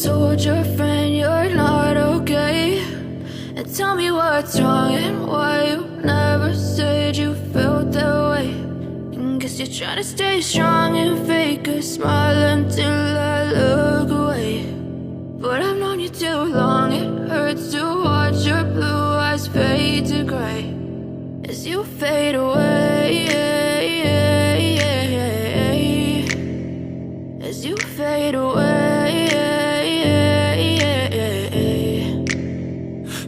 told your friend you're not okay? And tell me what's wrong and why you never said you felt that way. And guess you're trying to stay strong and fake a smile until I look away. But I've known you too long, it hurts to watch your blue eyes fade to gray as you fade away, as you fade away.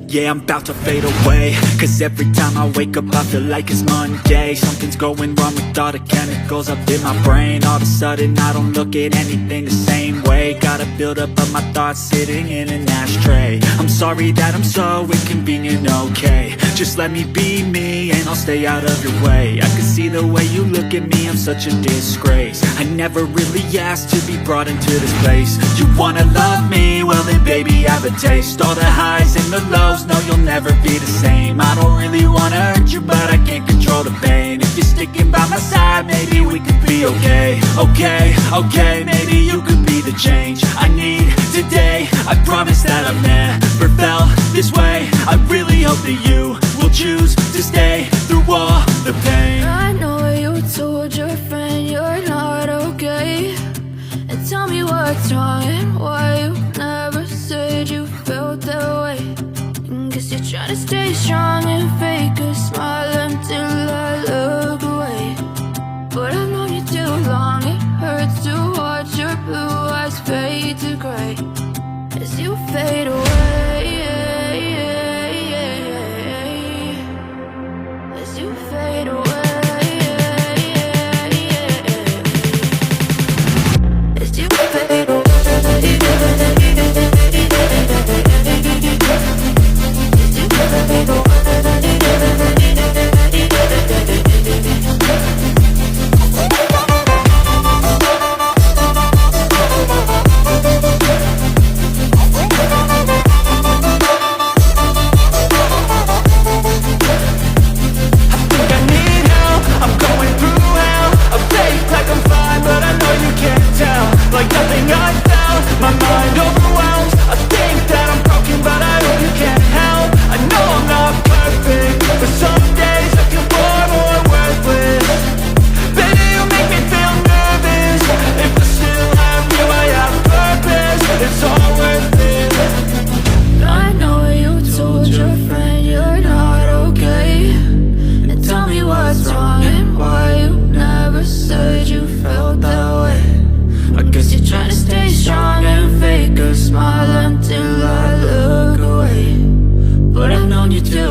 Yeah, I'm about to fade away, cause every time I wake up I feel like it's Monday. Something's going wrong with all the chemicals up in my brain. All of a sudden I don't look at anything the same way. Gotta build up of my thoughts sitting in an ashtray. I'm sorry that I'm so inconvenient, okay? Just let me be me and I'll stay out of your way. I can see the way you look at me, I'm such a disgrace. I never really asked to be brought into this place. You wanna love me? Well then baby I have a taste. All the highs and the lows, no you'll never be the same. I don't really wanna hurt you but I can't control the pain. If you're sticking by my side maybe we could be okay. Okay, maybe you could be the change I need today. I promise that I've never felt this way. I really hope that you will choose to stay through all the pain. I know you told your friend you're not okay. And tell me what's wrong and why you never said you felt that way. And guess you're trying to stay strong and fake a smile until I look away. But I've known you too long, it hurts to watch your blue eyes fade to gray as you fade away, as you fade away. As you fade away. Like nothing I felt, my mind overwhelms. I think that I'm broken, but I hope you can't help. I know I'm not perfect, but some days I feel far more worthless. Baby, you make me feel nervous. If I still have you, I have purpose. It's all worth it. I know you told your friend you're not okay. And tell me what's wrong and why you never said you felt that way. I guess you're trying to stay strong and fake a smile until I look away. But I've known you too